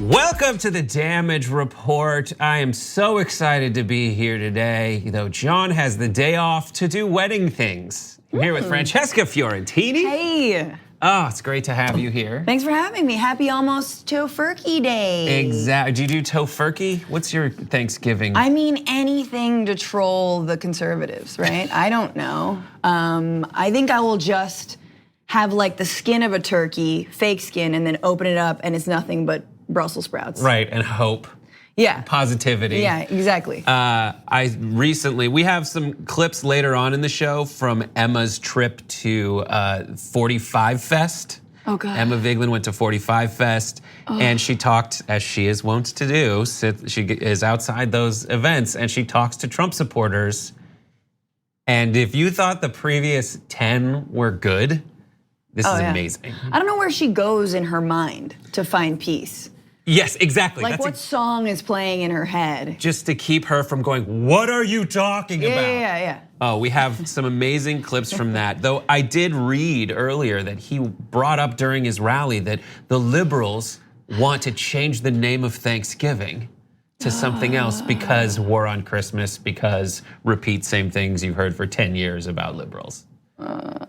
Welcome to the Damage Report. I am so excited to be here today, though John has the day off to do wedding things. I'm here with Francesca Fiorentini. Hey. Oh, it's great to have you here. Thanks for having me. Happy almost Tofurkey Day. Exactly. Do you do Tofurkey? What's your Thanksgiving? I mean, anything to troll the conservatives, right? I don't know. I think I will just have like the skin of a turkey, fake skin, and then open it up and it's nothing but Brussels sprouts. Right, and hope. Yeah. Positivity. Yeah, exactly. We have some clips later on in the show from Emma's trip to 45 Fest. Oh God. Emma Vigeland went to 45 Fest and she talked, as she is wont to do, she is outside those events and she talks to Trump supporters. And if you thought the previous 10 were good, this is amazing. I don't know where she goes in her mind to find peace. Yes, exactly. Like what song is playing in her head? Just to keep her from going, what are you talking about? Yeah. Oh, we have some amazing clips from that. Though I did read earlier that he brought up during his rally that the liberals want to change the name of Thanksgiving to something else because war on Christmas, because repeat same things you've heard for 10 years about liberals.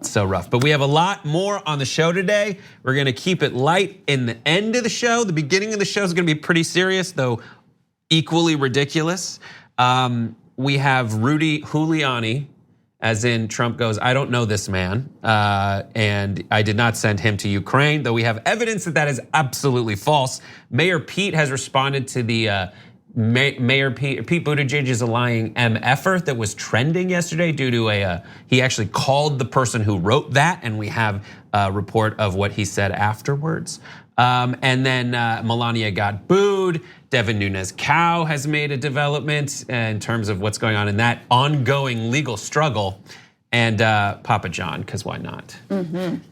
So rough, but we have a lot more on the show today. We're gonna keep it light in the end of the show. The beginning of the show is gonna be pretty serious, though equally ridiculous. We have Rudy Who-liani, as in Trump goes, I don't know this man, and I did not send him to Ukraine, though we have evidence that that is absolutely false. Mayor Pete has responded to the Mayor Pete Buttigieg is a lying MFer that was trending yesterday due to he actually called the person who wrote that, and we have a report of what he said afterwards. And then Melania got booed. Devin Nunes-Cow has made a development in terms of what's going on in that ongoing legal struggle. And Papa John, because why not?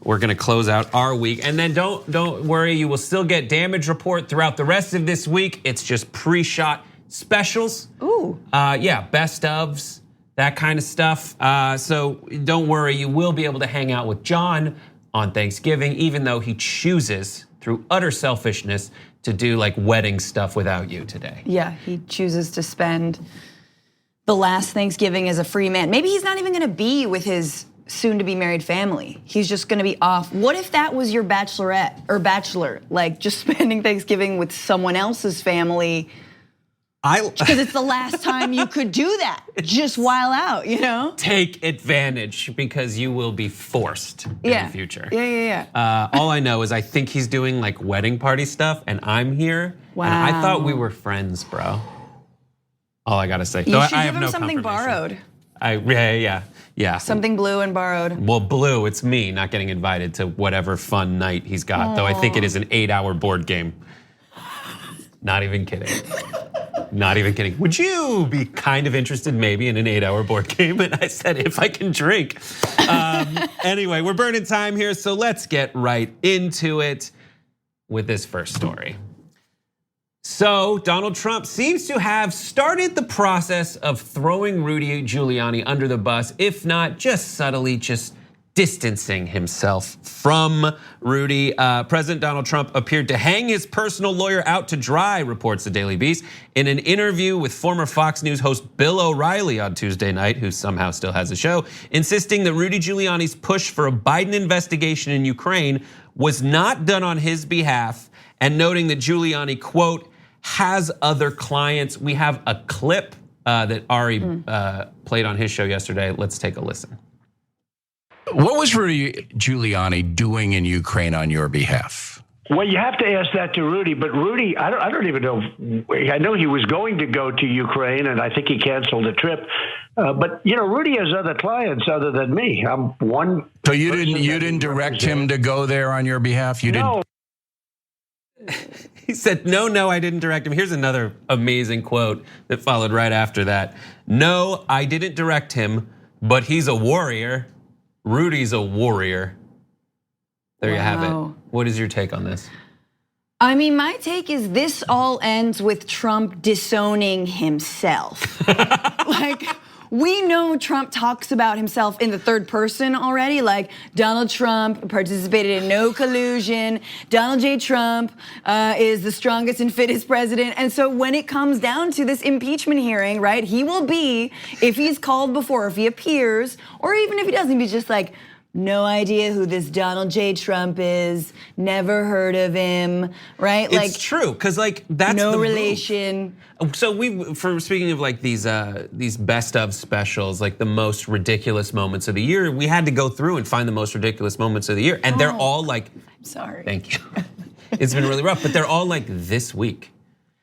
We're gonna close out our week. And then don't worry, you will still get Damage Report throughout the rest of this week. It's just pre-shot specials. Ooh. Yeah, best ofs, that kind of stuff. So don't worry, you will be able to hang out with John on Thanksgiving, even though he chooses, through utter selfishness, to do like wedding stuff without you today. Yeah, he chooses to spend the last Thanksgiving as a free man. Maybe he's not even gonna be with his soon to be married family. He's just gonna be off. What if that was your bachelorette or bachelor? Like just spending Thanksgiving with someone else's family. Because it's the last time you could do that. Just while out, you know? Take advantage because you will be forced in the future. Yeah. All I know is I think he's doing like wedding party stuff and I'm here. Wow. And I thought we were friends, bro. All I gotta say. You should give him something borrowed. Yeah. Something blue and borrowed. Well, blue, it's me not getting invited to whatever fun night he's got. Though I think it is an 8-hour board game. Not even kidding. Not even kidding. Would you be kind of interested maybe in an 8-hour board game? And I said, if I can drink. Anyway, we're burning time here, so let's get right into it with this first story. So Donald Trump seems to have started the process of throwing Rudy Giuliani under the bus, if not just subtly, just distancing himself from Rudy. President Donald Trump appeared to hang his personal lawyer out to dry, reports the Daily Beast. In an interview with former Fox News host Bill O'Reilly on Tuesday night, who somehow still has a show, insisting that Rudy Giuliani's push for a Biden investigation in Ukraine was not done on his behalf, and noting that Giuliani, quote, has other clients. We have a clip that Ari played on his show yesterday. Let's take a listen. What was Rudy Giuliani doing in Ukraine on your behalf? Well, you have to ask that to Rudy, but Rudy, I don't even know. I know he was going to go to Ukraine, and I think he canceled the trip. But you know, Rudy has other clients other than me. I'm one. So you didn't direct him to go there on your behalf. You no. didn't. He said, no, I didn't direct him. Here's another amazing quote that followed right after that. No, I didn't direct him, but he's a warrior. Rudy's a warrior. There you have it. What is your take on this? I mean, my take is this all ends with Trump disowning himself. Like, we know Trump talks about himself in the third person already, like Donald Trump participated in no collusion. Donald J. Trump is the strongest and fittest president. And so when it comes down to this impeachment hearing, right, he will be, if he's called before, if he appears, or even if he doesn't, he's just like, no idea who this Donald J. Trump is, never heard of him, right? It's true, because like that's no relation. So speaking of like these best of specials, like the most ridiculous moments of the year, we had to go through and find the most ridiculous moments of the year, and they're all like, I'm sorry. Thank you. It's been really rough, but they're all like this week.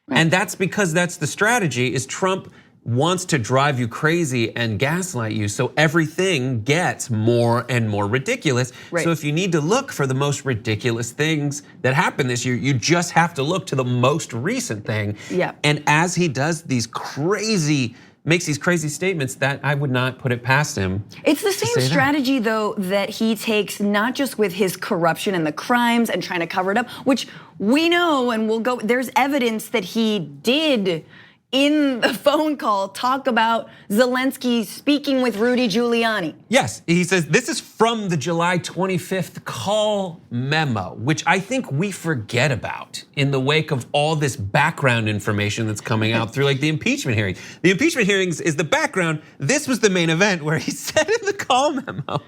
Right. And that's because that's the strategy, is Trump wants to drive you crazy and gaslight you, so everything gets more and more ridiculous. Right. So if you need to look for the most ridiculous things that happened this year, you just have to look to the most recent thing. Yeah. And as he does makes these crazy statements, that I would not put it past him. It's the same strategy though that he takes, not just with his corruption and the crimes and trying to cover it up, which we know, and we'll go, there's evidence that he did in the phone call talk about Zelensky speaking with Rudy Giuliani. Yes, he says this is from the July 25th call memo, which I think we forget about in the wake of all this background information that's coming out through like the impeachment hearing. The impeachment hearings is the background. This was the main event where he said in the call memo,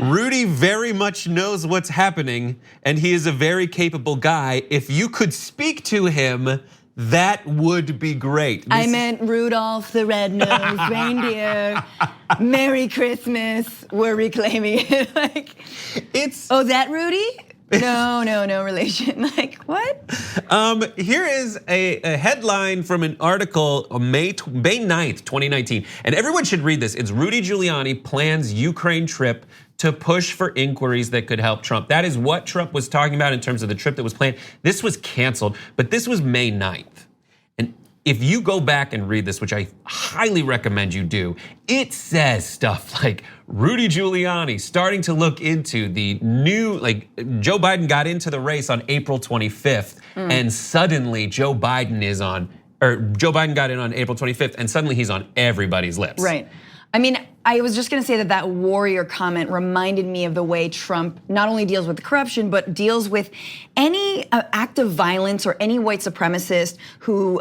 Rudy very much knows what's happening and he is a very capable guy. If you could speak to him, that would be great. I meant Rudolph the Red-Nosed Reindeer. Merry Christmas. We're reclaiming it. Like, oh, that Rudy? No relation. Like, what? Here is a headline from an article on May 9th, 2019. And everyone should read this. It's Rudy Giuliani plans Ukraine trip to push for inquiries that could help Trump. That is what Trump was talking about in terms of the trip that was planned. This was canceled, but this was May 9th. And if you go back and read this, which I highly recommend you do, it says stuff like Rudy Giuliani starting to look into the new, like Joe Biden got into the race on April 25th, and suddenly Joe Biden got in on April 25th, and suddenly he's on everybody's lips. Right. I mean, I was just gonna say that warrior comment reminded me of the way Trump not only deals with the corruption, but deals with any act of violence or any white supremacist who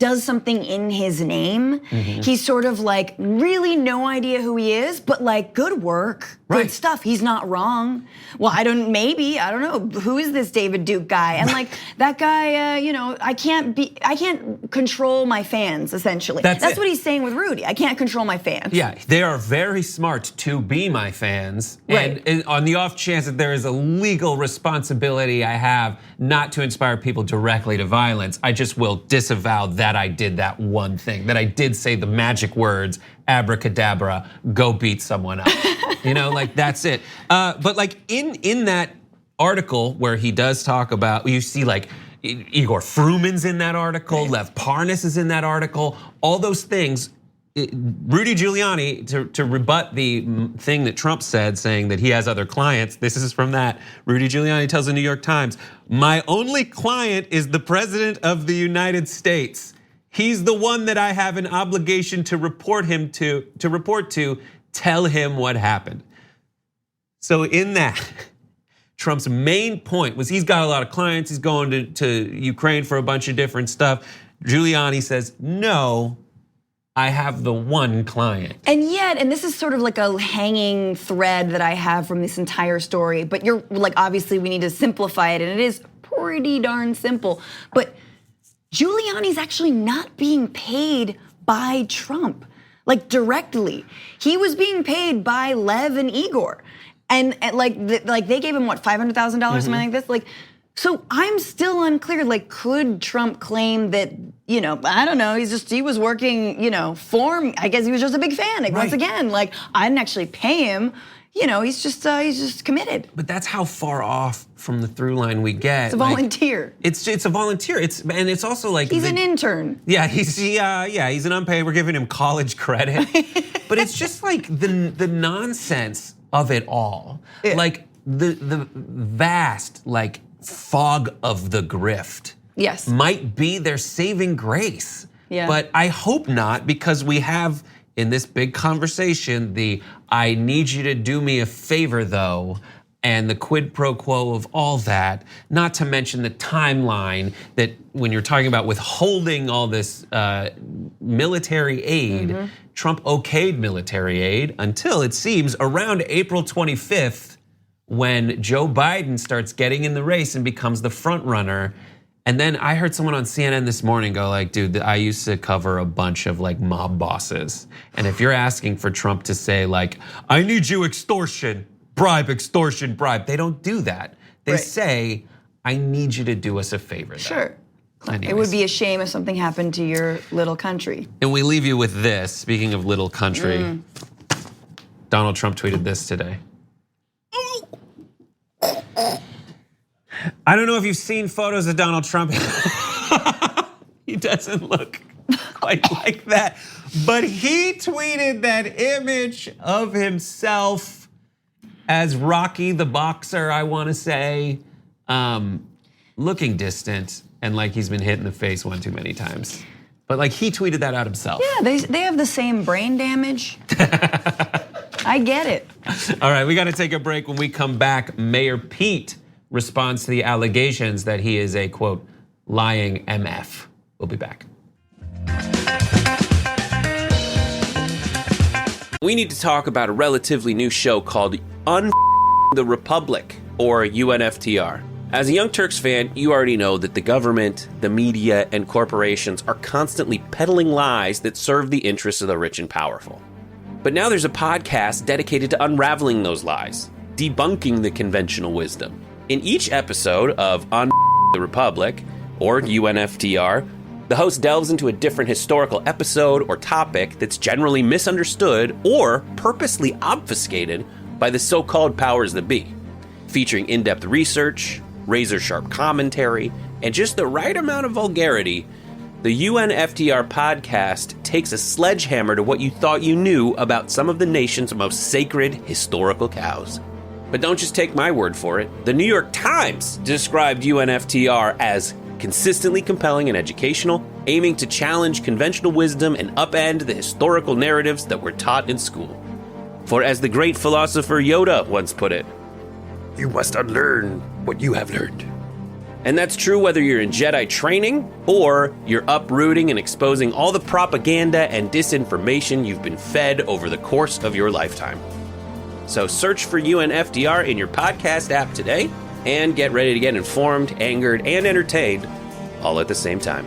does something in his name. He's sort of like, really no idea who he is, but like, good work, good stuff. He's not wrong. Well, I don't know, who is this David Duke guy? And like, that guy, I can't control my fans, essentially. That's what he's saying with Rudy. I can't control my fans. Yeah, they are very smart to be my fans. Right. And on the off chance that there is a legal responsibility I have not to inspire people directly to violence, I just will disavow that I did that one thing, that I did say the magic words, abracadabra, go beat someone up. Like that's it. But like in that article where he does talk about, you see like Igor Fruman's in that article, Lev Parnas is in that article, all those things. Rudy Giuliani, to rebut the thing that Trump said, saying that he has other clients, this is from that. Rudy Giuliani tells the New York Times, my only client is the President of the United States. He's the one that I have an obligation to report to, tell him what happened. So in that, Trump's main point was he's got a lot of clients, he's going to Ukraine for a bunch of different stuff. Giuliani says, no, I have the one client. And yet, and this is sort of like a hanging thread that I have from this entire story, but you're like, obviously we need to simplify it, and it is pretty darn simple. But Giuliani's actually not being paid by Trump, like directly. He was being paid by Lev and Igor. And like they gave him what, $500,000, something like this? Like, so I'm still unclear, like could Trump claim that, I don't know, he was working, for me. I guess he was just a big fan. Like, once again, like I didn't actually pay him. He's just committed. But that's how far off from the through line we get. It's a volunteer. It's a volunteer. And it's also like he's an intern. Yeah, he's an unpaid. We're giving him college credit. But it's just like the nonsense of it all. Yeah. Like the vast like fog of the grift. Yes. Might be their saving grace. Yeah. But I hope not, because we have in this big conversation, I need you to do me a favor though, and the quid pro quo of all that, not to mention the timeline that when you're talking about withholding all this military aid, Trump okayed military aid until it seems around April 25th when Joe Biden starts getting in the race and becomes the front runner. And then I heard someone on CNN this morning go like, dude, I used to cover a bunch of like mob bosses. And if you're asking for Trump to say like, I need you extortion, bribe, they don't do that. They say, I need you to do us a favor. Sure. Anyways. It would be a shame if something happened to your little country. And we leave you with this, speaking of little country. Donald Trump tweeted this today. I don't know if you've seen photos of Donald Trump. He doesn't look quite like that. But he tweeted that image of himself as Rocky the boxer, I want to say, looking distant and like he's been hit in the face one too many times. But like he tweeted that out himself. Yeah, they have the same brain damage. I get it. All right, we got to take a break. When we come back, Mayor Pete responds to the allegations that he is a, quote, lying MF. We'll be back. We need to talk about a relatively new show called the Republic, or UNFTR. As a Young Turks fan, you already know that the government, the media, and corporations are constantly peddling lies that serve the interests of the rich and powerful. But now there's a podcast dedicated to unraveling those lies, debunking the conventional wisdom. In each episode of the Republic, or UNFTR, the host delves into a different historical episode or topic that's generally misunderstood or purposely obfuscated by the so-called powers that be, featuring in-depth research, razor-sharp commentary, and just the right amount of vulgarity. The UNFTR podcast takes a sledgehammer to what you thought you knew about some of the nation's most sacred historical cows. But don't just take my word for it. The New York Times described UNFTR as consistently compelling and educational, aiming to challenge conventional wisdom and upend the historical narratives that were taught in school. For as the great philosopher Yoda once put it, you must unlearn what you have learned. And that's true whether you're in Jedi training or you're uprooting and exposing all the propaganda and disinformation you've been fed over the course of your lifetime. So search for UNFTR in your podcast app today and get ready to get informed, angered, and entertained all at the same time.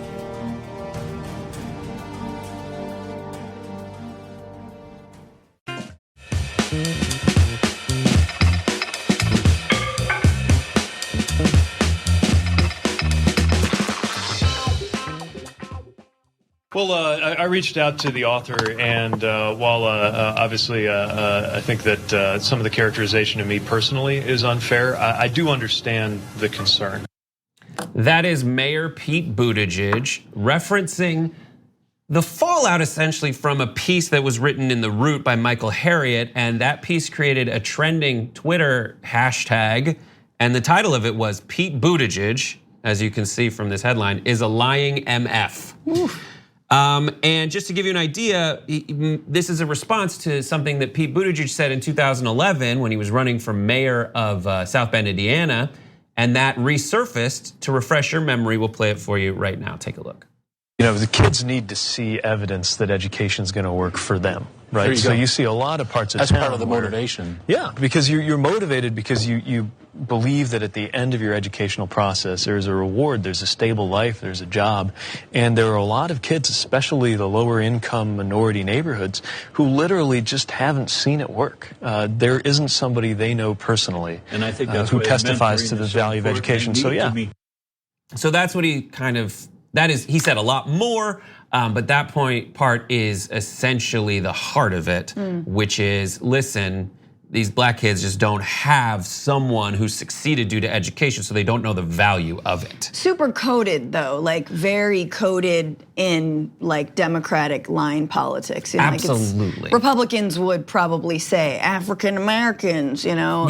Well, I reached out to the author, and while obviously I think that some of the characterization of me personally is unfair, I do understand the concern. That is Mayor Pete Buttigieg referencing the fallout essentially from a piece that was written in The Root by Michael Harriot, and that piece created a trending Twitter hashtag, and the title of it was Pete Buttigieg, as you can see from this headline, is a lying MF. Oof. And just to give you an idea, this is a response to something that Pete Buttigieg said in 2011 when he was running for mayor of South Bend, Indiana, and that resurfaced. To refresh your memory, we'll play it for you right now. Take a look. You know, the kids need to see evidence that education is going to work for them, right? So you see a lot of parts of That's town part of the motivation. Yeah, because you're motivated because you believe that at the end of your educational process, there's a reward, there's a stable life, there's a job. And there are a lot of kids, especially the lower income minority neighborhoods, who literally just haven't seen it work. There isn't somebody they know personally and I think that's who testifies to the value of education. So yeah. So that's what he kind of, he said a lot more, but that part is essentially the heart of it, which is, listen, these black kids just don't have someone who succeeded due to education, so they don't know the value of it. Super coded though, like very coded in like Democratic line politics. You know, Absolutely. Like Republicans would probably say African Americans, you know,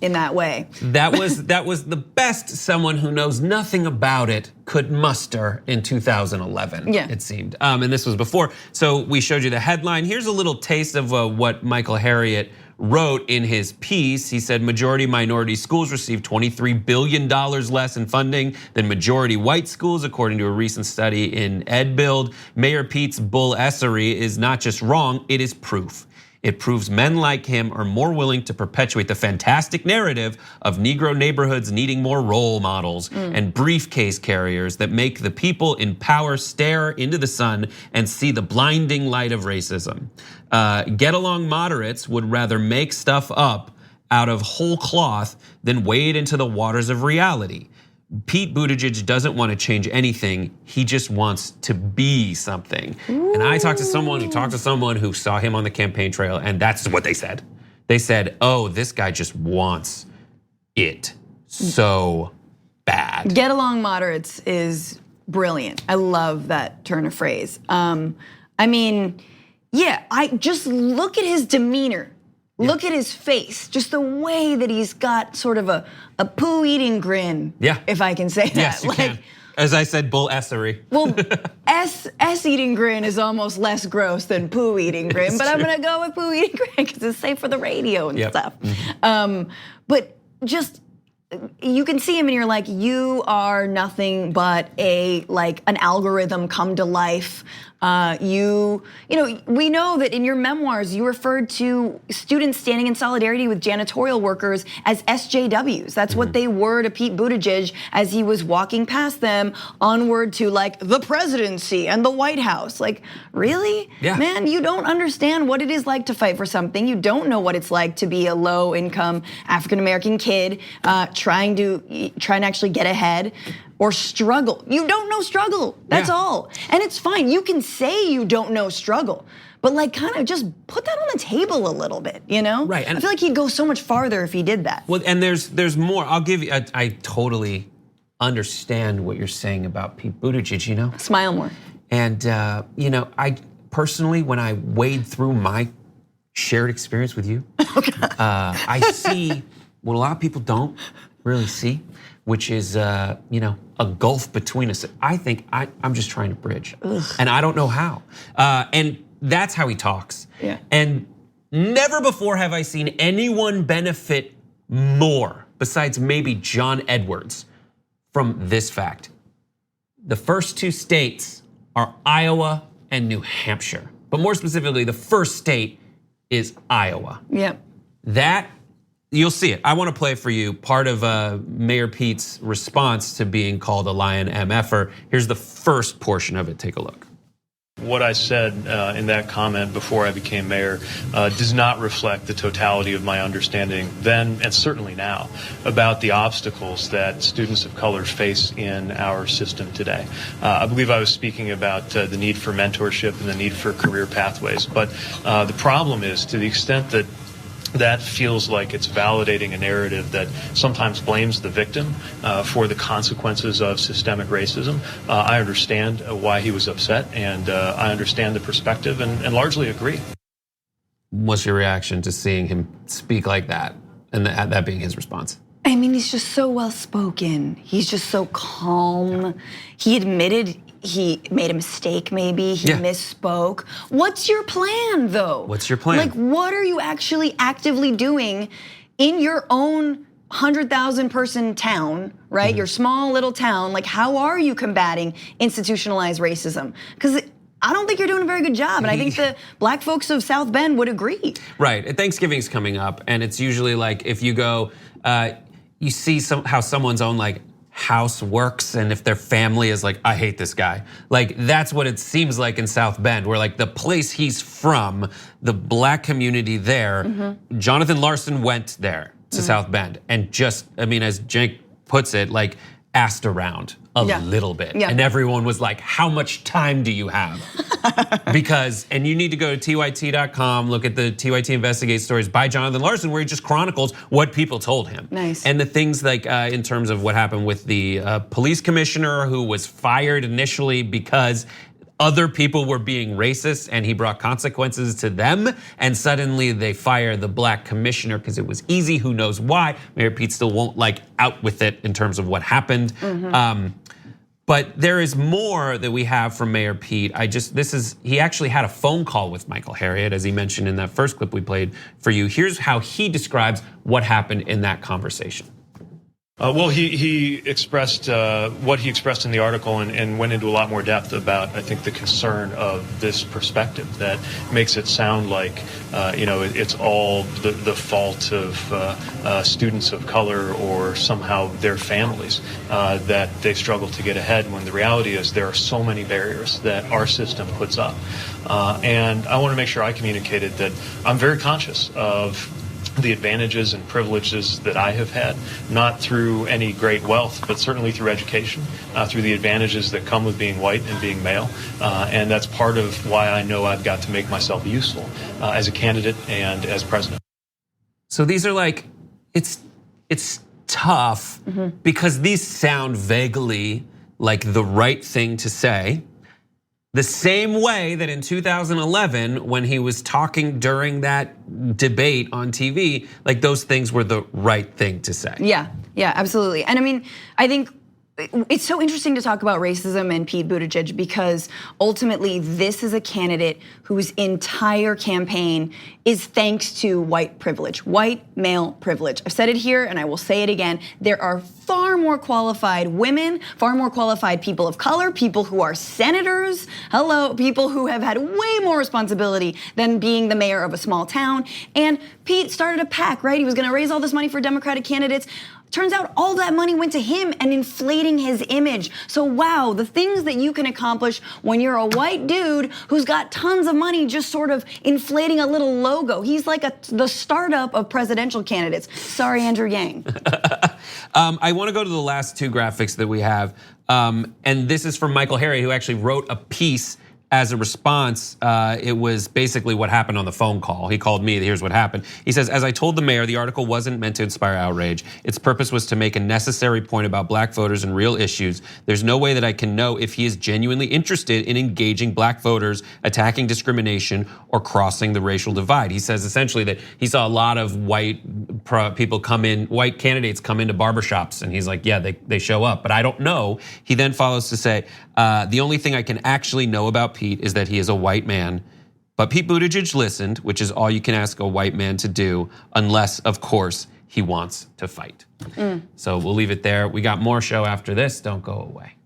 in that way. That was the best someone who knows nothing about it could muster in 2011. Yeah. It seemed, and this was before. So we showed you the headline. Here's a little taste of what Michael Harriot wrote in his piece. He said majority minority schools receive $23 billion less in funding than majority white schools, according to a recent study in EdBuild. Mayor Pete's bull-essery is not just wrong, it is proof. It proves men like him are more willing to perpetuate the fantastic narrative of Negro neighborhoods needing more role models and briefcase carriers that make the people in power stare into the sun and see the blinding light of racism. Get-along moderates would rather make stuff up out of whole cloth than wade into the waters of reality. Pete Buttigieg doesn't want to change anything. He just wants to be something. Ooh. And I talked to someone who saw him on the campaign trail, and that's what they said. They said, oh, this guy just wants it so bad. Get along moderates is brilliant. I love that turn of phrase. I mean, yeah, I just look at his demeanor. Look at his face, just the way that he's got sort of a poo-eating grin, if I can say that. Yes, you can. As I said, bull-essery. Well, S-eating grin is almost less gross than poo-eating grin, but I'm gonna go with poo-eating grin because it's safe for the radio and stuff. But just, you can see him and you're like, you are nothing but an algorithm come to life. You know, we know that in your memoirs, you referred to students standing in solidarity with janitorial workers as SJWs. That's what they were to Pete Buttigieg as he was walking past them onward to like the presidency and the White House. Like, really? Yeah. Man, you don't understand what it is like to fight for something. You don't know what it's like to be a low income African-American kid trying to actually get ahead. Or struggle. You don't know struggle, that's all. And it's fine, you can say you don't know struggle, but like kind of just put that on the table a little bit, you know? Right. And I feel like he'd go so much farther if he did that. Well, and there's more. I'll give you, I totally understand what you're saying about Pete Buttigieg, you know? Smile more. And you know, I personally, when I wade through my shared experience with you, I see what a lot of people don't really see, which is you know, a gulf between us. I think I'm just trying to bridge, and I don't know how. And that's how he talks. Yeah. And never before have I seen anyone benefit more, besides maybe John Edwards, from this fact. The first two states are Iowa and New Hampshire, but more specifically, the first state is Iowa. Yep. That, you'll see it. I want to play for you part of Mayor Pete's response to being called a lion MFer. Here's the first portion of it. Take a look. What I said in that comment before I became mayor does not reflect the totality of my understanding then and certainly now about the obstacles that students of color face in our system today. I believe I was speaking about the need for mentorship and the need for career pathways. But the problem is, to the extent that that feels like it's validating a narrative that sometimes blames the victim for the consequences of systemic racism. I understand why he was upset, and I understand the perspective and largely agree. What's your reaction to seeing him speak like that and that being his response? I mean, he's just so well spoken. He's just so calm. He admitted he made a mistake, maybe he misspoke. What's your plan, though? What's your plan? Like, what are you actually actively doing in your own 100,000 person town, right? Your small little town. Like, how are you combating institutionalized racism? Because I don't think you're doing a very good job, and I think the black folks of South Bend would agree. Right, Thanksgiving's coming up, and it's usually like if you go, you see how someone's own like house works, and if their family is like, I hate this guy. Like, that's what it seems like in South Bend, where like the place he's from, the black community there, Jonathan Larson went there to South Bend and just, I mean, as Jake puts it, like asked around a little bit. Yeah. And everyone was like, how much time do you have? Because, and you need to go to tyt.com, look at the TYT Investigate stories by Jonathan Larson, where he just chronicles what people told him. Nice. And the things like in terms of what happened with the police commissioner who was fired initially because other people were being racist and he brought consequences to them, and suddenly they fire the black commissioner because it was easy, who knows why. Mayor Pete still won't out with it in terms of what happened. But there is more that we have from Mayor Pete. He actually had a phone call with Michael Harriot, as he mentioned in that first clip we played for you. Here's how he describes what happened in that conversation. Well, he expressed what he expressed in the article and went into a lot more depth about, I think, the concern of this perspective that makes it sound like, it's all the fault of students of color or somehow their families, that they struggle to get ahead, when the reality is there are so many barriers that our system puts up. And I want to make sure I communicated that I'm very conscious of the advantages and privileges that I have had, not through any great wealth, but certainly through education, through the advantages that come with being white and being male. And that's part of why I know I've got to make myself useful as a candidate and as president. So these are it's tough because these sound vaguely like the right thing to say. The same way that in 2011, when he was talking during that debate on TV, those things were the right thing to say. Yeah, absolutely. And I mean, I think it's so interesting to talk about racism and Pete Buttigieg, because ultimately this is a candidate whose entire campaign is thanks to white privilege, white male privilege. I've said it here and I will say it again. There are far more qualified women, far more qualified people of color, people who are senators, people who have had way more responsibility than being the mayor of a small town. And Pete started a PAC, right? He was gonna raise all this money for Democratic candidates. Turns out all that money went to him and inflating his image. So wow, the things that you can accomplish when you're a white dude who's got tons of money just sort of inflating a little logo. He's like the startup of presidential candidates. Sorry, Andrew Yang. I want to go to the last two graphics that we have. And this is from Michael Harriot, who actually wrote a piece as a response. It was basically what happened on the phone call. He called me, here's what happened. He says, as I told the mayor, the article wasn't meant to inspire outrage. Its purpose was to make a necessary point about black voters and real issues. There's no way that I can know if he is genuinely interested in engaging black voters, attacking discrimination, or crossing the racial divide. He says essentially that he saw a lot of white people come in, white candidates come into barbershops, and he's like, yeah, they show up, but I don't know. He then follows to say, the only thing I can actually know about Pete is that he is a white man. But Pete Buttigieg listened, which is all you can ask a white man to do, unless, of course, he wants to fight. So we'll leave it there. We got more show after this. Don't go away.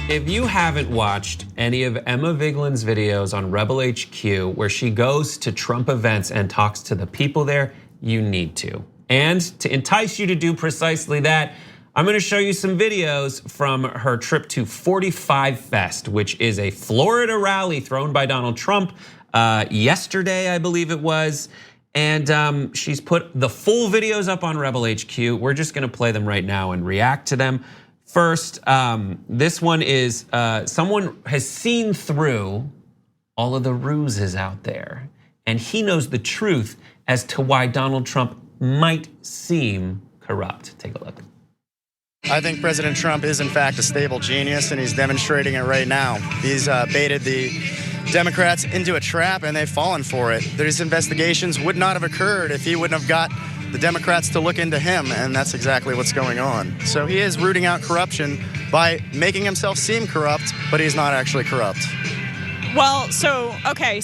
If you haven't watched any of Emma Vigeland's videos on Rebel HQ, where she goes to Trump events and talks to the people there, you need to. And to entice you to do precisely that, I'm gonna show you some videos from her trip to 45 Fest, which is a Florida rally thrown by Donald Trump yesterday, I believe it was. And she's put the full videos up on Rebel HQ. We're just gonna play them right now and react to them. First, this one is someone has seen through all of the ruses out there, and he knows the truth as to why Donald Trump might seem corrupt. Take a look. I think President Trump is in fact a stable genius, and he's demonstrating it right now. He's baited the Democrats into a trap, and they've fallen for it. These investigations would not have occurred if he wouldn't have got the Democrats to look into him, and that's exactly what's going on. So he is rooting out corruption by making himself seem corrupt, but he's not actually corrupt. Well, so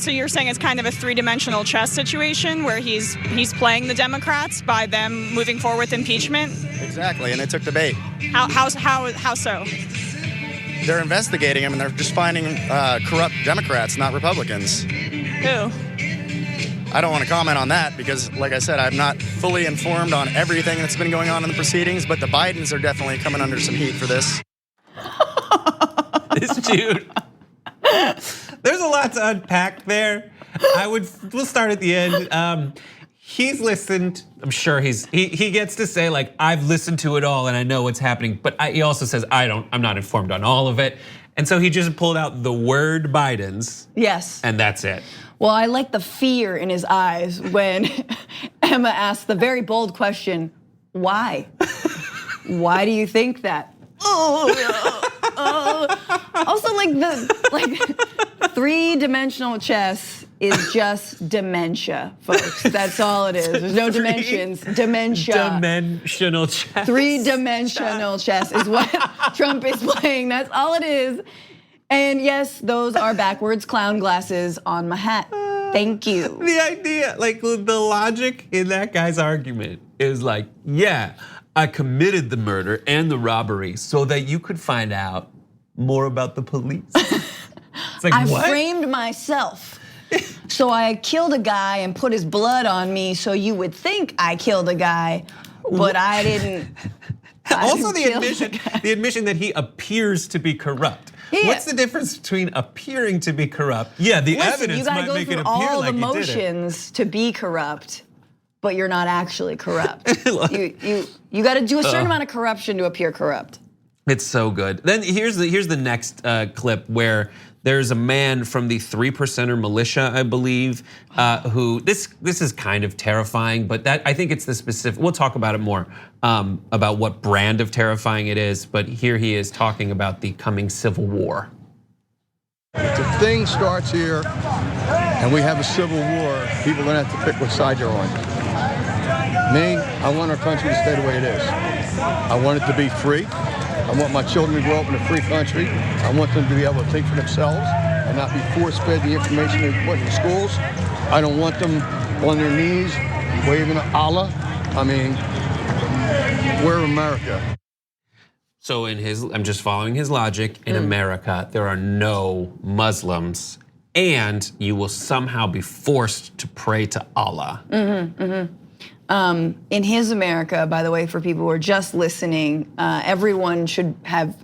you're saying it's kind of a three-dimensional chess situation where he's playing the Democrats by them moving forward with impeachment? Exactly, and they took the bait. How so? They're investigating him, and they're just finding corrupt Democrats, not Republicans. Who? I don't want to comment on that because, like I said, I'm not fully informed on everything that's been going on in the proceedings, but the Bidens are definitely coming under some heat for this. This dude. There's a lot to unpack there. We'll start at the end. He's listened. I'm sure he gets to say like, I've listened to it all and I know what's happening. But he also says I'm not informed on all of it. And so he just pulled out the word Biden's. Yes. And that's it. Well, I like the fear in his eyes when Emma asked the very bold question, why? Why do you think that? Also, like three-dimensional chess is just dementia, folks. That's all it is. There's no dimensions. Dementia. Dimensional chess. Three-dimensional chess is what Trump is playing. That's all it is. And yes, those are backwards clown glasses on my hat. Thank you. The idea, like the logic in that guy's argument is like, yeah, I committed the murder and the robbery so that you could find out more about the police. It's like, I what? framed myself. So I killed a guy and put his blood on me so you would think I killed a guy, but I didn't. Also the admission that he appears to be corrupt. Yeah. What's the difference between appearing to be corrupt? Yeah, the evidence might make it appear like he did it. You gotta go through all the motions to be corrupt, but you're not actually corrupt. You gotta do a certain amount of corruption to appear corrupt. It's so good. Then here's the next clip where there's a man from the 3%er militia, I believe, who this is kind of terrifying, but I think it's the specific. We'll talk about it more about what brand of terrifying it is. But here he is talking about the coming civil war. If the thing starts here and we have a civil war, people are gonna have to pick what side they're on. Me, I want our country to stay the way it is. I want it to be free. I want my children to grow up in a free country. I want them to be able to think for themselves and not be force-fed the information they're put in schools. I don't want them on their knees waving Allah. I mean, we're America. So I'm just following his logic. In America, there are no Muslims, and you will somehow be forced to pray to Allah. In his America, by the way, for people who are just listening, everyone should have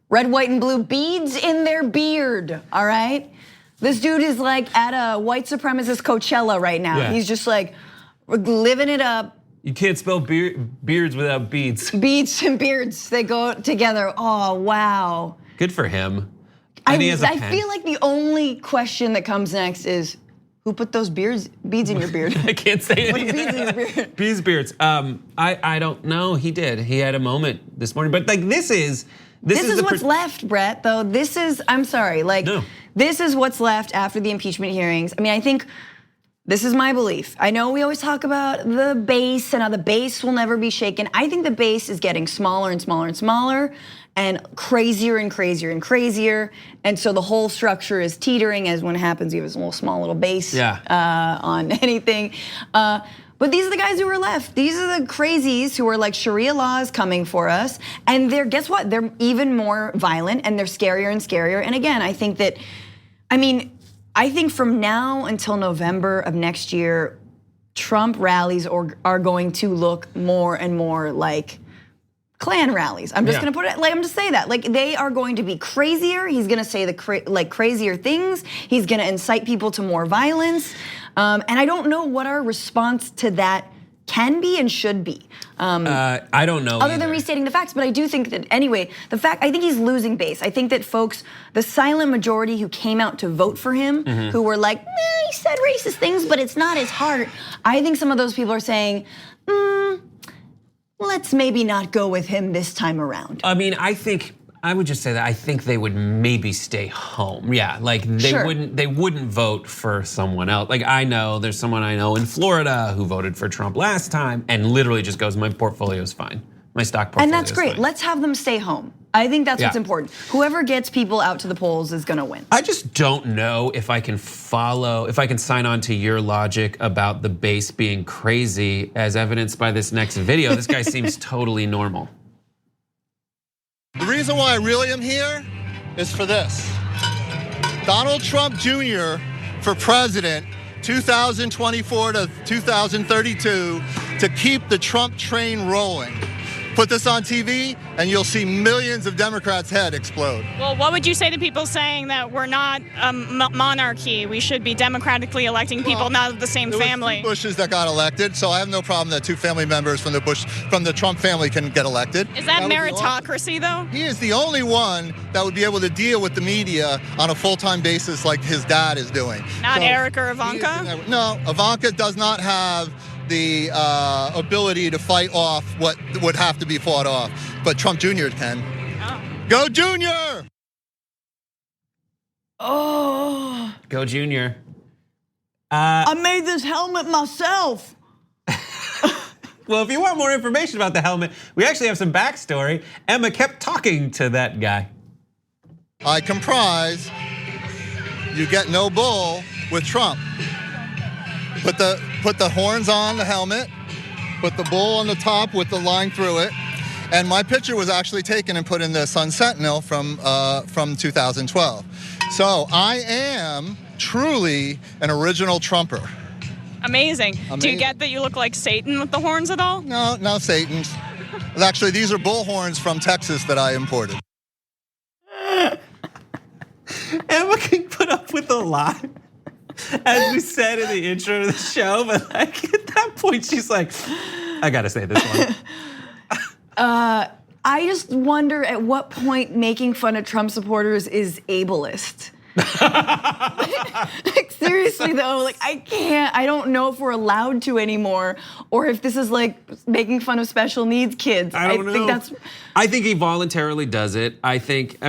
red, white, and blue beads in their beard, all right? This dude is like at a white supremacist Coachella right now. Yeah. He's just like living it up. You can't spell beards without beads. Beads and beards, they go together. Oh, wow. Good for him. I And he has a pen. feel like the only question that comes next is, who put those beads in your beard? I can't say What anything. beads in your beard? Beards. I don't know. He did. He had a moment this morning. But like this is what's left, Brett, though. I'm sorry, like this is what's left after the impeachment hearings. I mean, I think this is my belief. I know we always talk about the base and how the base will never be shaken. I think the base is getting smaller and smaller and smaller and crazier and crazier and crazier. And so the whole structure is teetering, as when it happens, you have a small little base on anything. But these are the guys who are left. These are the crazies who are like, Sharia law is coming for us. And guess what? They're even more violent and they're scarier and scarier. And again, I think from now until November of next year, Trump rallies are going to look more and more like Klan rallies. I'm just gonna put it like, I'm just saying that. Like, they are going to be crazier. He's gonna say the crazier things. He's gonna incite people to more violence. And I don't know what our response to that can be and should be. I don't know. Other than restating the facts, but I do think that anyway, I think he's losing base. I think that folks, the silent majority who came out to vote for him, who were like, he said racist things, but it's not his heart. I think some of those people are saying, let's maybe not go with him this time around. I mean, I would just say that I think they would maybe stay home. Yeah, like they wouldn't vote for someone else. Like there's someone I know in Florida who voted for Trump last time and literally just goes, my portfolio is fine. My stock portfolio And that's great. Fine. Let's have them stay home. I think that's what's important. Whoever gets people out to the polls is gonna win. I just don't know if I can sign on to your logic about the base being crazy as evidenced by this next video. This guy seems totally normal. The reason why I really am here is for this. Donald Trump Jr. for president, 2024 to 2032, to keep the Trump train rolling. Put this on TV, and you'll see millions of Democrats' head explode. Well, what would you say to people saying that we're not a monarchy? We should be democratically electing people not of the same family. There were 2 Bushes that got elected, so I have no problem that 2 family members from the Trump family can get elected. Is that meritocracy, though? He is the only one that would be able to deal with the media on a full-time basis like his dad is doing. Not Eric or Ivanka? No, Ivanka does not have the ability to fight off what would have to be fought off, but Trump Jr. can. Oh. Go Jr.! Oh. Go Junior. I made this helmet myself. Well, if you want more information about the helmet, we actually have some backstory. Emma kept talking to that guy. I comprise, you get no bull with Trump. Put the horns on the helmet, put the bull on the top with the line through it, and my picture was actually taken and put in the Sun Sentinel from 2012. So I am truly an original Trumper. Amazing. Do you get that you look like Satan with the horns at all? No Satan's. Actually, these are bull horns from Texas that I imported. Emma can put up with a lot, as we said in the intro to the show, but like at that point, she's like, I gotta say this one. I just wonder at what point making fun of Trump supporters is ableist. Like seriously though, like I don't know if we're allowed to anymore, or if this is like making fun of special needs kids. I don't know. I think he voluntarily does it. I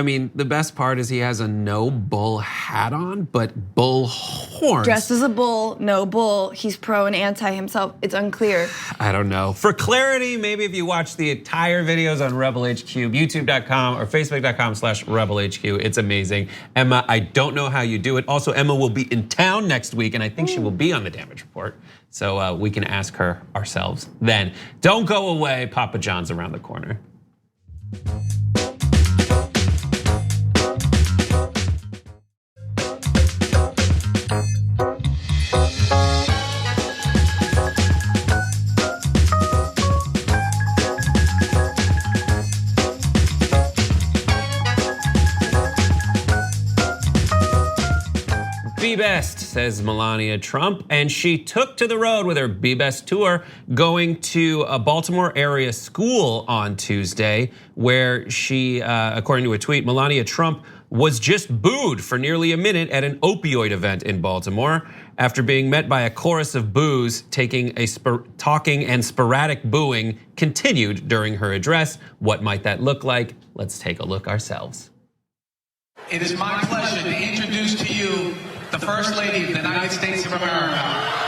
mean, the best part is he has a no bull hat on, but bull horns. Dressed as a bull, no bull. He's pro and anti himself. It's unclear. I don't know. For clarity, maybe if you watch the entire videos on Rebel HQ, youtube.com or facebook.com/Rebel HQ, it's amazing. Emma, I don't know how you do it. Also, Emma will be in town next week, and I think she will be on the damage report. So we can ask her ourselves then. Don't go away. Papa John's around the corner. Be best, says Melania Trump, and she took to the road with her Be Best tour, going to a Baltimore area school on Tuesday, where she, according to a tweet, Melania Trump was just booed for nearly a minute at an opioid event in Baltimore after being met by a chorus of boos. Talking and sporadic booing continued during her address. What might that look like? Let's take a look ourselves. It is my pleasure to introduce to you the First Lady of the United States of America.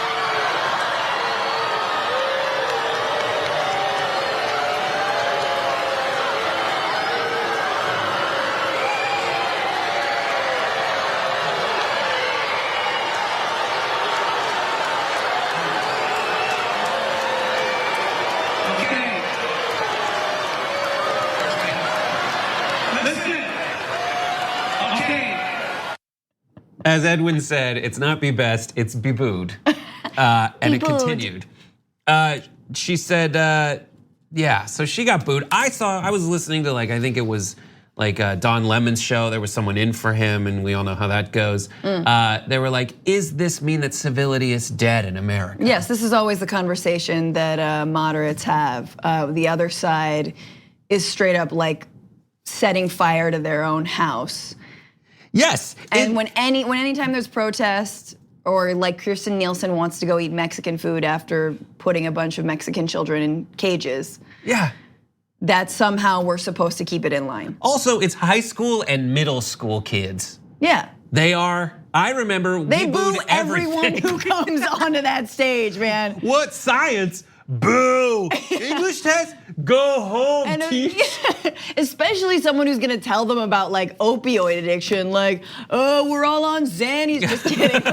As Edwin said, it's not be best, it's be booed. And it continued. She said, yeah, so she got booed. I was listening to I think it was Don Lemon's show. There was someone in for him, and we all know how that goes. They were like, is this mean that civility is dead in America? Yes, this is always the conversation that moderates have. The other side is straight up setting fire to their own house. Yes. And anytime there's protest, or Kirsten Nielsen wants to go eat Mexican food after putting a bunch of Mexican children in cages. Yeah. That somehow we're supposed to keep it in line. Also, it's high school and middle school kids. Yeah. They are, I remember they we boo booed everyone who comes onto that stage, man. What science? Boo! English test? Go home, and teach. Especially someone who's gonna tell them about opioid addiction, oh, we're all on Xannies. Just kidding.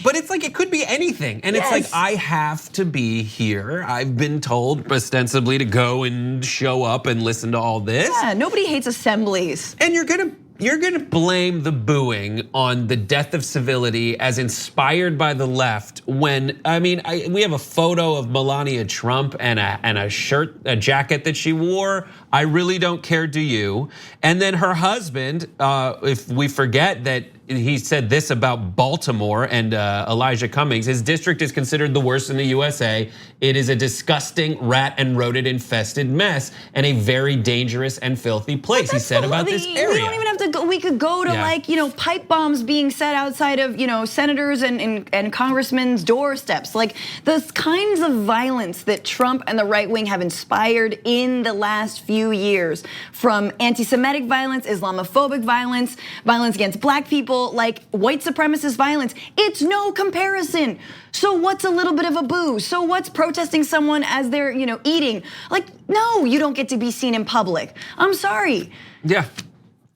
But it's it could be anything, and yes. It's I have to be here. I've been told ostensibly to go and show up and listen to all this. Yeah, nobody hates assemblies. And you're gonna you're gonna blame the booing on the death of civility as inspired by the left when, we have a photo of Melania Trump and a shirt, a jacket that she wore. I really don't care, do you? And then her husband, if we forget that he said this about Baltimore and Elijah Cummings, his district is considered the worst in the USA. It is a disgusting rat and rodent infested mess and a very dangerous and filthy place, he said about this area. We don't even have to go, we could go to pipe bombs being set outside of, senators and congressmen's doorsteps. Like the kinds of violence that Trump and the right wing have inspired in the last few years, from anti-Semitic violence, Islamophobic violence, violence against black people, like white supremacist violence, it's no comparison. So what's a little bit of a boo? So what's protesting someone as they're, eating? Like, no, you don't get to be seen in public. I'm sorry. Yeah.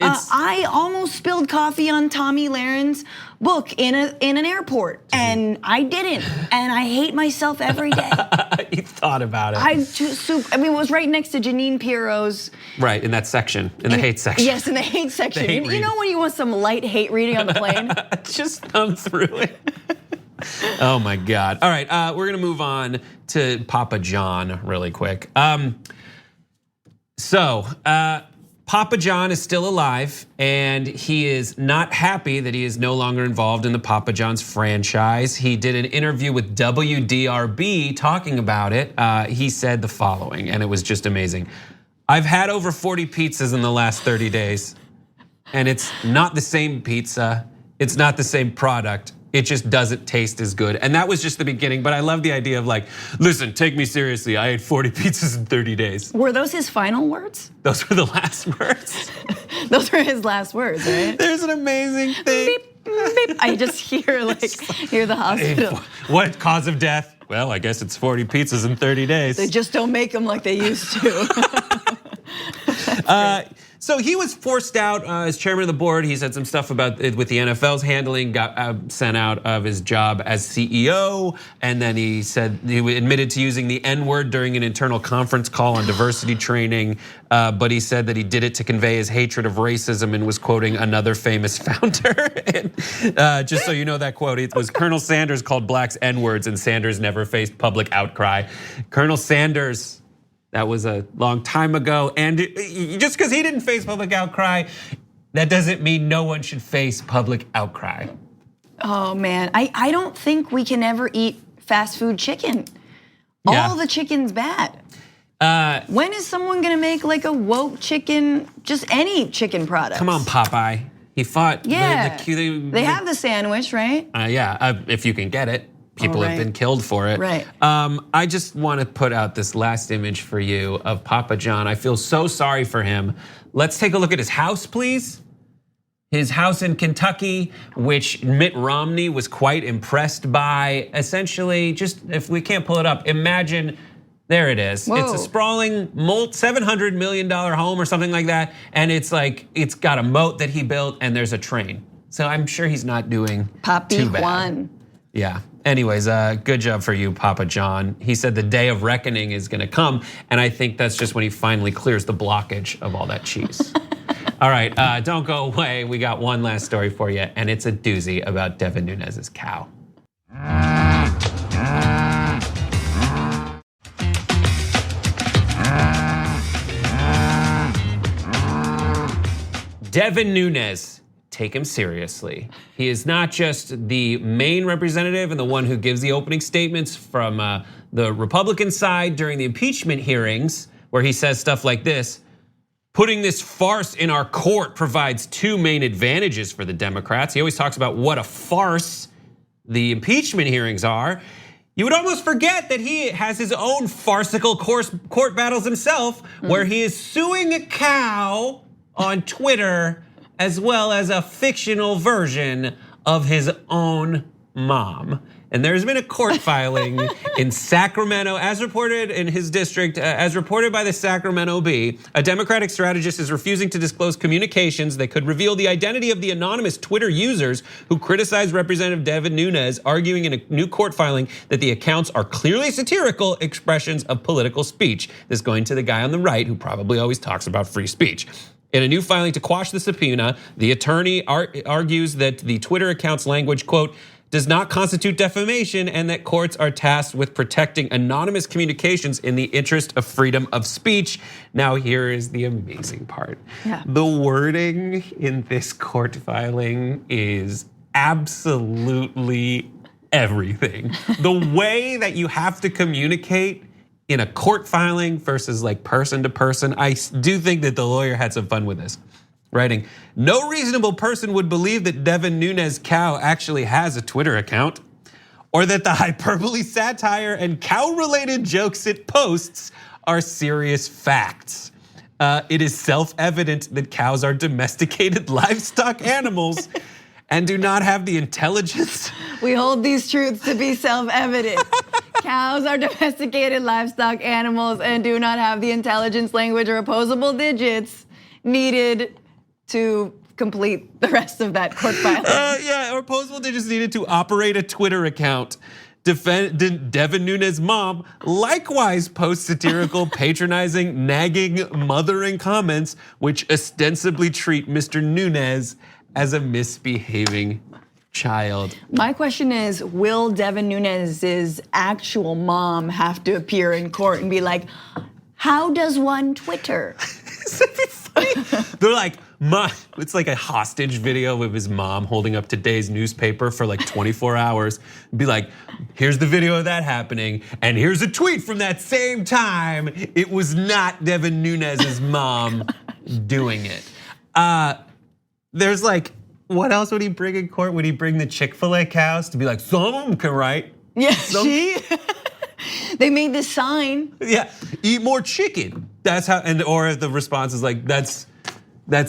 I almost spilled coffee on Tommy Lahren book in an airport, and I didn't, and I hate myself every day. You thought about it. It was right next to Janine Pirro's. Right, in that section, in the hate section. Yes, in the hate section. The hate you know when you want some light hate reading on the plane? Just thumb through it. Oh my God. All right, we're gonna move on to Papa John really quick. Papa John is still alive, and he is not happy that he is no longer involved in the Papa John's franchise. He did an interview with WDRB talking about it. He said the following, and it was just amazing. I've had over 40 pizzas in the last 30 days, and it's not the same pizza. It's not the same product. It just doesn't taste as good. And that was just the beginning, but I love the idea of like, listen, take me seriously. I ate 40 pizzas in 30 days. Were those his final words? Those were the last words. Those were his last words, right? There's an amazing thing. Beep, beep. I just hear the hospital. What cause of death? Well, I guess it's 40 pizzas in 30 days. They just don't make them like they used to. So he was forced out as chairman of the board. He said some stuff about it with the NFL's handling, got sent out of his job as CEO. And then he said he admitted to using the N-word during an internal conference call on diversity training. But he said that he did it to convey his hatred of racism and was quoting another famous founder. And, just so you know that quote, it was Colonel Sanders called blacks N-words and Sanders never faced public outcry. Colonel Sanders, that was a long time ago. And just because he didn't face public outcry, that doesn't mean no one should face public outcry. Oh man, I don't think we can ever eat fast food chicken. All the chicken's bad. When is someone gonna make like a woke chicken, just any chicken product? Come on, Popeye. He fought. Yeah, they have the sandwich, right? If you can get it. People have been killed for it. Right. I just want to put out this last image for you of Papa John. I feel so sorry for him. Let's take a look at his house, please. His house in Kentucky, which Mitt Romney was quite impressed by. Essentially, just if we can't pull it up, imagine, there it is. Whoa. It's a sprawling $700 million home or something like that. And it's got a moat that he built and there's a train. So I'm sure he's not doing too bad. Juan. Yeah. Anyways, good job for you, Papa John. He said the day of reckoning is gonna come, and I think that's just when he finally clears the blockage of all that cheese. All right, don't go away. We got one last story for you, and it's a doozy about Devin Nunes's cow. Devin Nunes. Take him seriously. He is not just the main representative and the one who gives the opening statements from the Republican side during the impeachment hearings, where he says stuff like this: putting this farce in our court provides two main advantages for the Democrats. He always talks about what a farce the impeachment hearings are. You would almost forget that he has his own farcical court battles himself, where he is suing a cow on Twitter, as well as a fictional version of his own mom. And there's been a court filing in Sacramento, as reported in his district, as reported by the Sacramento Bee. A Democratic strategist is refusing to disclose communications that could reveal the identity of the anonymous Twitter users who criticized Representative Devin Nunes, arguing in a new court filing that the accounts are clearly satirical expressions of political speech. This going to the guy on the right who probably always talks about free speech. In a new filing to quash the subpoena, the attorney argues that the Twitter account's language, quote, does not constitute defamation and that courts are tasked with protecting anonymous communications in the interest of freedom of speech. Now, here is the amazing part. Yeah. The wording in this court filing is absolutely everything. The way that you have to communicate in a court filing versus like person to person, I do think that the lawyer had some fun with this. Writing, no reasonable person would believe that Devin Nunes cow actually has a Twitter account, or that the hyperbole, satire, and cow-related jokes it posts are serious facts. It is self-evident that cows are domesticated livestock animals and do not have the intelligence. We hold these truths to be self-evident. Cows are domesticated livestock animals and do not have the intelligence, language, or opposable digits needed to complete the rest of that court filing. Yeah, or opposable digits needed to operate a Twitter account. Devin Nunes' mom likewise posts satirical, patronizing, nagging, mothering comments which ostensibly treat Mr. Nunes as a misbehaving child. My question is, will Devin Nunes' actual mom have to appear in court and be like, how does one Twitter? They're like, it's like a hostage video of his mom holding up today's newspaper for like 24 hours. Be like, here's the video of that happening, and here's a tweet from that same time. It was not Devin Nunes' mom doing it. There's like, what else would he bring in court? Would he bring the Chick-fil-A cows to be like, some of them can write? Yeah, they made this sign. Yeah, eat more chicken. That's how, or the response is like, that's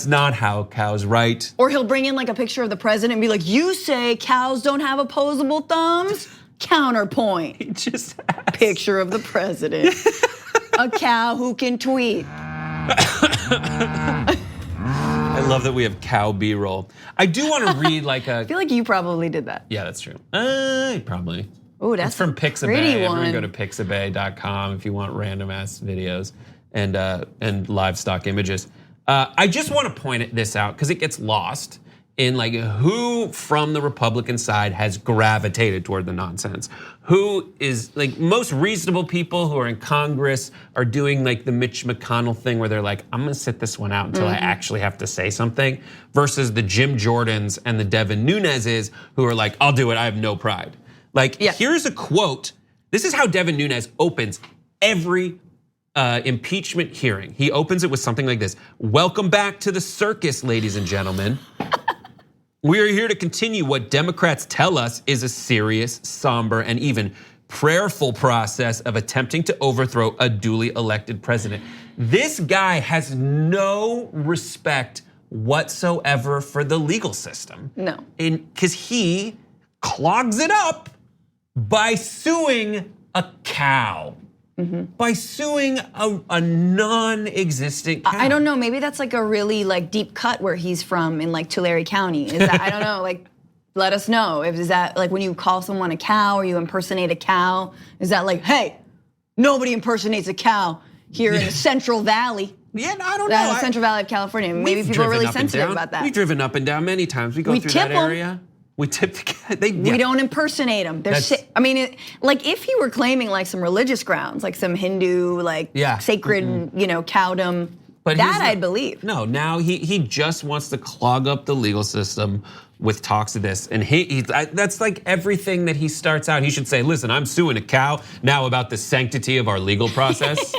not how cows write. Or he'll bring in like a picture of the president and be like, you say cows don't have opposable thumbs? Counterpoint. He just picture of the president. A cow who can tweet. I love that we have cow B-roll. I do want to read like a. I feel like you probably did that. Yeah, that's true. Probably. Oh, that's from Pixabay. pretty Everyone one. go to pixabay.com if you want random ass videos and livestock images. I just want to point this out because it gets lost in like who from the Republican side has gravitated toward the nonsense. Who is like most reasonable people who are in Congress are doing like the Mitch McConnell thing where they're like, I'm gonna sit this one out until I actually have to say something, versus the Jim Jordans and the Devin Nuneses who are like, I'll do it, I have no pride. Like, here's a quote. This is how Devin Nunes opens every impeachment hearing. He opens it with something like this. Welcome back to the circus, ladies and gentlemen. We are here to continue what Democrats tell us is a serious, somber, and even prayerful process of attempting to overthrow a duly elected president. This guy has no respect whatsoever for the legal system. No. Because he clogs it up by suing a cow. By suing a non-existent cow. I don't know, maybe that's like a really like deep cut where he's from in like Tulare County. Is that, I don't know, like let us know. Is that like when you call someone a cow or you impersonate a cow? Is that like, hey, nobody impersonates a cow here in the Central Valley? Yeah, I don't know. Central Valley of California. Maybe people are really sensitive about that. We've driven up and down many times. We go through that area. We tip the cat. We don't impersonate them. I mean, like if he were claiming like some religious grounds, like some Hindu, like sacred, cowdom, but that I'd believe. No, now he just wants to clog up the legal system with talks of this, and that's like everything that he starts out. He should say, "Listen, I'm suing a cow now about the sanctity of our legal process."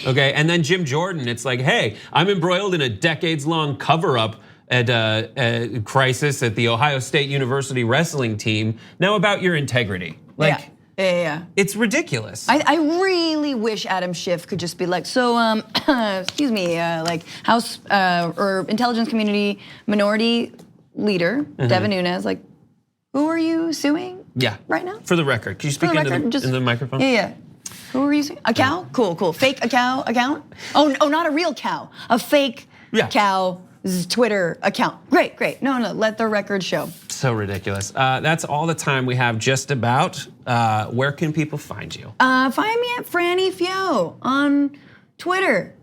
Okay, and then Jim Jordan, it's like, "Hey, I'm embroiled in a decades-long cover-up at a crisis at the Ohio State University wrestling team. Now about your integrity." Like, yeah. It's ridiculous. I really wish Adam Schiff could just be like, so, excuse me, like House or Intelligence Community Minority Leader, Devin Nunes, like, who are you suing right now? For the record, can you speak into the microphone? Yeah. Who are you suing? A cow? Cool. Fake a cow account? Oh, not a real cow, a fake cow. Twitter account. Great. No, let the record show. So ridiculous. That's all the time we have just about. Where can people find you? Find me at Franny Fio on Twitter.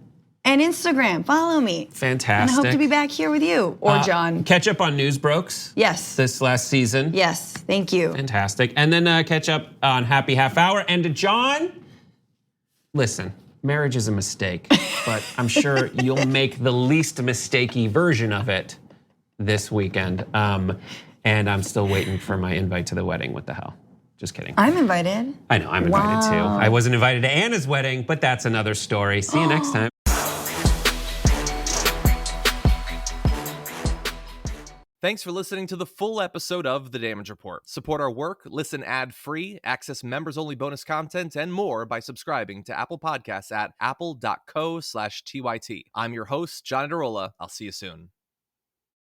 and Instagram. Follow me. Fantastic. And I hope to be back here with you or John. Catch up on News Brokes. Yes. This last season. Yes, thank you. Fantastic. And then catch up on Happy Half Hour. And to John, listen, marriage is a mistake, but I'm sure you'll make the least mistakey version of it this weekend. And I'm still waiting for my invite to the wedding. What the hell? Just kidding. I'm invited. I know, I'm invited too. I wasn't invited to Anna's wedding, but that's another story. See you next time. Thanks for listening to the full episode of The Damage Report. Support our work, listen ad-free, access members-only bonus content, and more by subscribing to Apple Podcasts at apple.co/TYT. I'm your host, John Adarola. I'll see you soon.